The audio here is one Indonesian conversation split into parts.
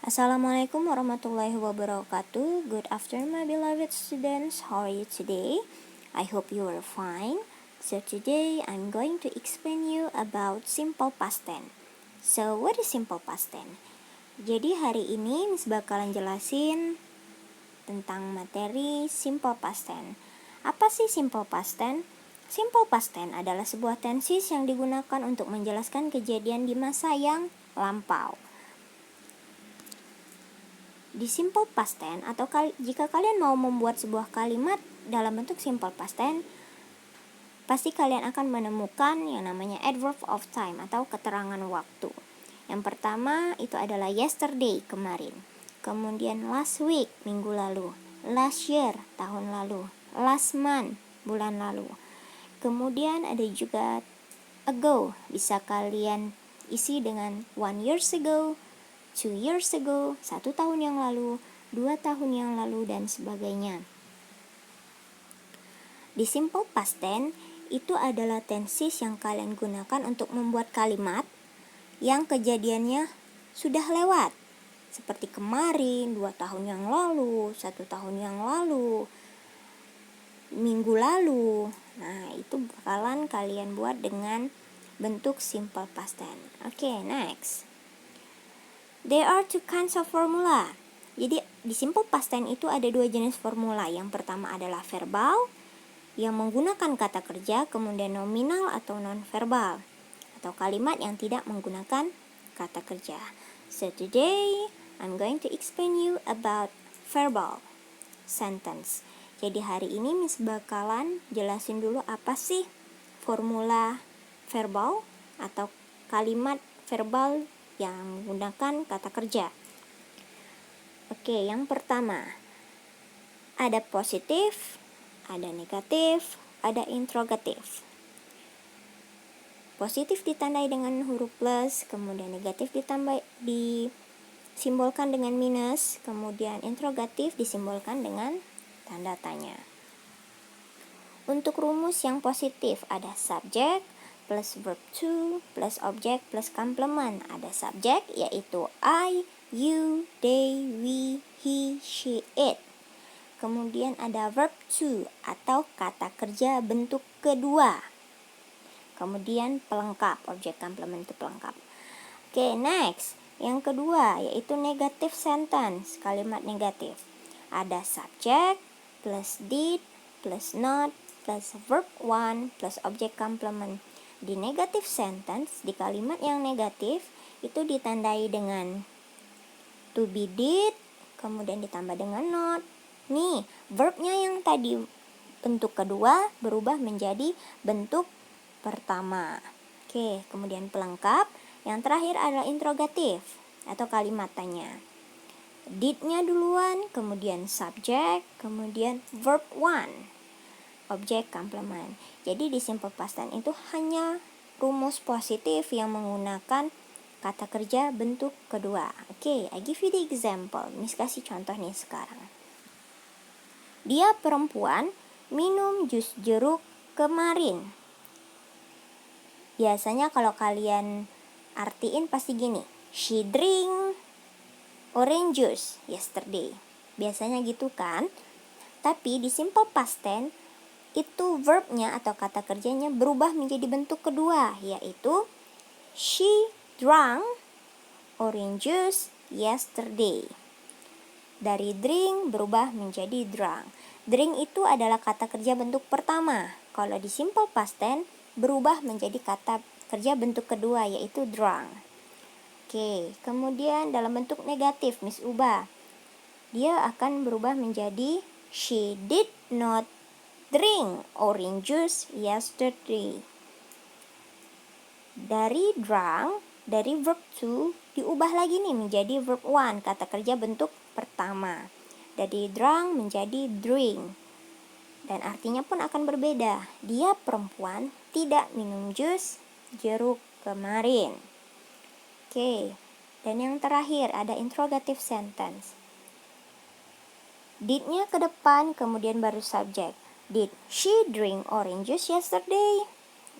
Assalamualaikum warahmatullahi wabarakatuh. Good afternoon, my beloved students. How are you today? I hope you are fine. So today I'm going to explain you about simple past tense. So what is simple past tense? Jadi hari ini Miss bakalan jelasin tentang materi simple past tense. Apa sih simple past tense? Simple past tense adalah sebuah tenses yang digunakan untuk menjelaskan kejadian di masa yang lampau. Di simple past tense atau jika kalian mau membuat sebuah kalimat dalam bentuk simple past tense, pasti kalian akan menemukan yang namanya adverb of time atau keterangan waktu. Yang pertama itu adalah yesterday, kemarin. Kemudian last week, minggu lalu. Last year, tahun lalu. Last month, bulan lalu. Kemudian ada juga ago, bisa kalian isi dengan 1 years ago, 2 years ago, 1 tahun yang lalu, 2 tahun yang lalu, dan sebagainya. Di simple past tense, itu adalah tenses yang kalian gunakan untuk membuat kalimat yang kejadiannya sudah lewat. Seperti kemarin, 2 tahun yang lalu, 1 tahun yang lalu, minggu lalu. Nah, itu bakalan kalian buat dengan bentuk simple past tense. Oke, next. There are two kinds of formula. Jadi di simple past tense itu ada 2 jenis formula. Yang pertama adalah verbal yang menggunakan kata kerja, kemudian nominal atau non-verbal atau kalimat yang tidak menggunakan kata kerja. So today I'm going to explain you about verbal sentence. Jadi hari ini Miss bakalan jelasin dulu apa sih formula verbal atau kalimat verbal yang menggunakan kata kerja. Oke, yang pertama ada positif, ada negatif, ada interrogatif. Positif ditandai dengan huruf plus, kemudian negatif disimbolkan dengan minus, kemudian interrogatif disimbolkan dengan tanda tanya. Untuk rumus yang positif ada subject plus verb to plus object plus complement. Ada subjek yaitu I, you, they, we, he, she, it. Kemudian ada verb to atau kata kerja bentuk kedua. Kemudian pelengkap, objek complement itu pelengkap. Oke, next. Yang kedua yaitu negative sentence, kalimat negatif. Ada subject plus did plus not plus verb one plus objek complement. Di negative sentence, di kalimat yang negatif itu ditandai dengan to be did, kemudian ditambah dengan not. Nih, verbnya yang tadi bentuk kedua berubah menjadi bentuk pertama. Oke, kemudian pelengkap. Yang terakhir adalah interrogatif atau kalimat tanya. Did-nya duluan, kemudian subject, kemudian verb one, objek complement. Jadi di simple past tense itu hanya rumus positif yang menggunakan kata kerja bentuk kedua. Oke, I give you the example. Miss kasih contoh nih sekarang. Dia perempuan minum jus jeruk kemarin. Biasanya kalau kalian artiin pasti gini. She drink orange juice yesterday. Biasanya gitu kan? Tapi di simple past tense itu verbnya atau kata kerjanya berubah menjadi bentuk kedua, yaitu she drank orange juice yesterday. Dari drink berubah menjadi drank. Drink itu adalah kata kerja bentuk pertama. Kalau di simple past tense berubah menjadi kata kerja bentuk kedua, yaitu drank. Oke, kemudian dalam bentuk negatif Miss ubah. Dia akan berubah menjadi she did not drink orange juice yesterday. Dari drank, dari verb to diubah lagi nih menjadi verb one, kata kerja bentuk pertama. Dari drank menjadi drink. Dan artinya pun akan berbeda. Dia perempuan tidak minum jus jeruk kemarin. Oke. Dan yang terakhir ada interrogative sentence. Did-nya ke depan, kemudian baru subject. Did she drink orange juice yesterday?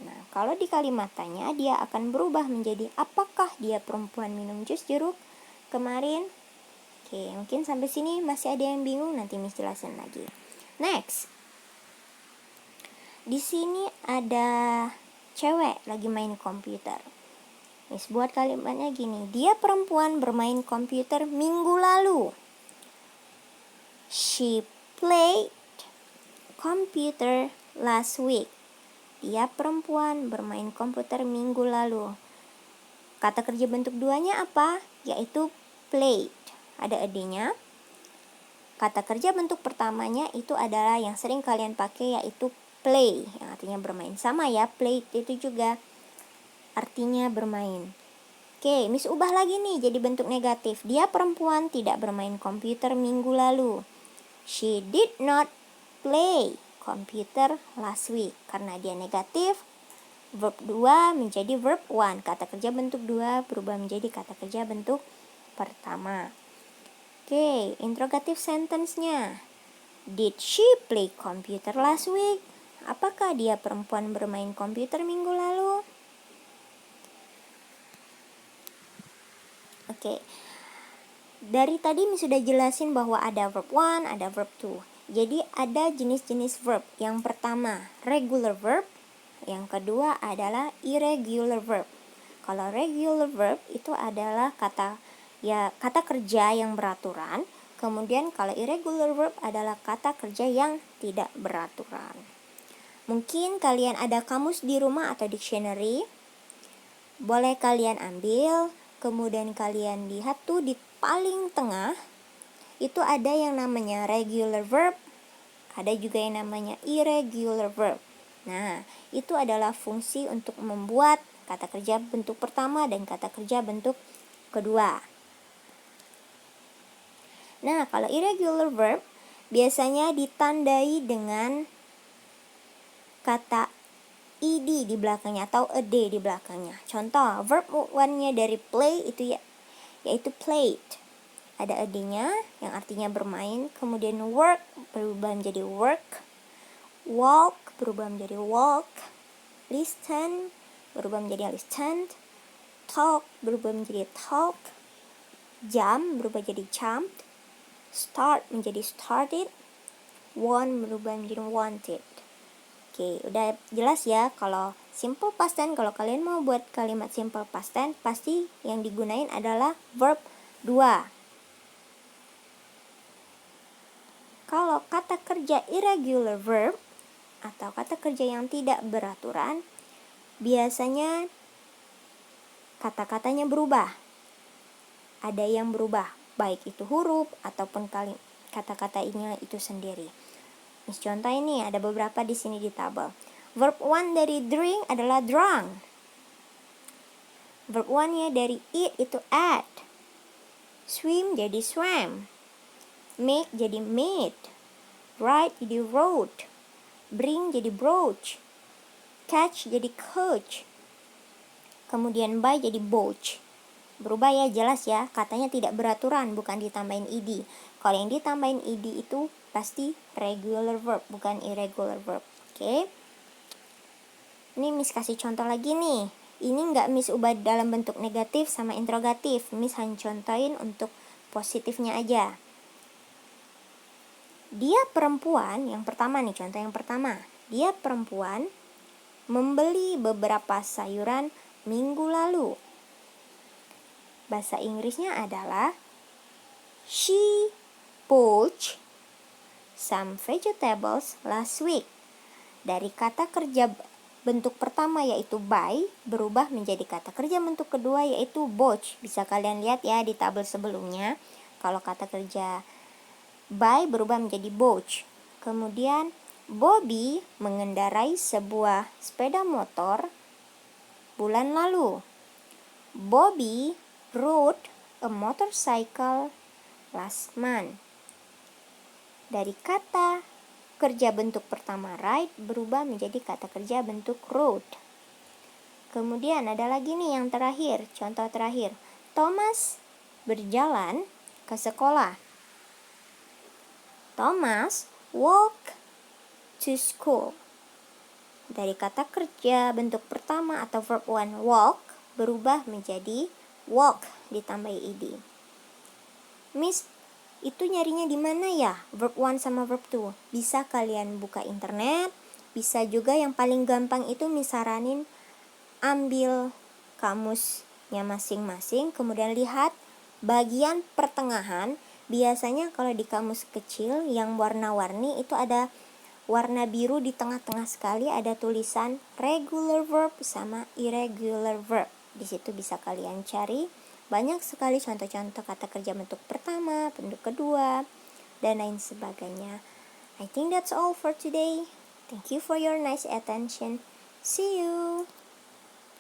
Nah, kalau di kalimat tanya, dia akan berubah menjadi apakah dia perempuan minum jus jeruk kemarin? Oke, mungkin sampai sini masih ada yang bingung, nanti Miss jelasin lagi. Next. Di sini ada cewek lagi main komputer. Miss buat kalimatnya gini. Dia perempuan bermain komputer minggu lalu. She played computer last week. Dia perempuan bermain komputer minggu lalu. Kata kerja bentuk duanya apa? Yaitu played. Ada ed-nya. Kata kerja bentuk pertamanya itu adalah yang sering kalian pakai, yaitu play, yang artinya bermain. Sama ya, play itu juga artinya bermain. Oke, Miss ubah lagi nih jadi bentuk negatif. Dia perempuan tidak bermain komputer minggu lalu. She did not play computer last week. Karena dia negatif, verb 2 menjadi verb 1. Kata kerja bentuk 2 berubah menjadi kata kerja bentuk pertama. Oke, interrogative sentence-nya. Did she play computer last week? Apakah dia perempuan bermain komputer minggu lalu? Oke. Dari tadi Miss sudah jelasin bahwa ada verb 1, ada verb 2. Jadi ada jenis-jenis verb. Yang pertama, regular verb. Yang kedua adalah irregular verb. Kalau regular verb itu adalah kata kerja yang beraturan. Kemudian kalau irregular verb adalah kata kerja yang tidak beraturan. Mungkin kalian ada kamus di rumah atau dictionary. Boleh kalian ambil, kemudian kalian lihat tuh di paling tengah itu ada yang namanya regular verb, ada juga yang namanya irregular verb. Nah, itu adalah fungsi untuk membuat kata kerja bentuk pertama dan kata kerja bentuk kedua. Nah, kalau irregular verb biasanya ditandai dengan kata ed di belakangnya atau ed di belakangnya. Contoh, verb 1-nya dari play itu yaitu played. Ada ed-nya yang artinya bermain, kemudian work berubah menjadi work, walk berubah menjadi walk, listen berubah menjadi listened, talk berubah menjadi talk, jump berubah jadi jumped, start menjadi started, want berubah menjadi wanted. Oke, udah jelas ya kalau simple past tense. Kalau kalian mau buat kalimat simple past tense, pasti yang digunain adalah verb 2. Kalau kata kerja irregular verb atau kata kerja yang tidak beraturan, biasanya kata-katanya berubah. Ada yang berubah, baik itu huruf ataupun kata-kata ini itu sendiri. Miss contoh ini ada beberapa di sini di tabel. Verb 1 dari drink adalah drunk. Verb 1-nya dari eat itu ate. Swim jadi swam. Make jadi made. Write jadi wrote. Bring jadi brooch. Catch jadi coach. Kemudian buy jadi bought. Berubah ya, jelas ya, katanya tidak beraturan, bukan ditambahin ed. Kalau yang ditambahin ed itu pasti regular verb, bukan irregular verb. Oke. Ini Miss kasih contoh lagi nih. Ini nggak Miss ubah dalam bentuk negatif sama interrogatif. Miss hanya contohin untuk positifnya aja. Dia perempuan, yang pertama nih, contoh yang pertama. Dia perempuan membeli beberapa sayuran minggu lalu. Bahasa Inggrisnya adalah she bought some vegetables last week. Dari kata kerja bentuk pertama yaitu buy berubah menjadi kata kerja bentuk kedua yaitu bought. Bisa kalian lihat ya di tabel sebelumnya. Kalau kata kerja buy berubah menjadi bought. Kemudian Bobby mengendarai sebuah sepeda motor bulan lalu. Bobby rode a motorcycle last month. Dari kata kerja bentuk pertama ride berubah menjadi kata kerja bentuk rode. Kemudian ada lagi nih yang terakhir, contoh terakhir. Thomas berjalan ke sekolah. Thomas walk to school. Dari kata kerja bentuk pertama atau verb 1 walk berubah menjadi walk ditambah ed. Miss Itu nyarinya di mana ya? Verb 1 sama verb 2. Bisa kalian buka internet, bisa juga yang paling gampang itu misaranin ambil kamusnya masing-masing, kemudian lihat bagian pertengahan. Biasanya kalau di kamus kecil yang warna-warni itu ada warna biru di tengah-tengah sekali, ada tulisan regular verb sama irregular verb. Di situ bisa kalian cari banyak sekali contoh-contoh kata kerja bentuk pertama, bentuk kedua, dan lain sebagainya. I think that's all for today. Thank you for your nice attention. See you.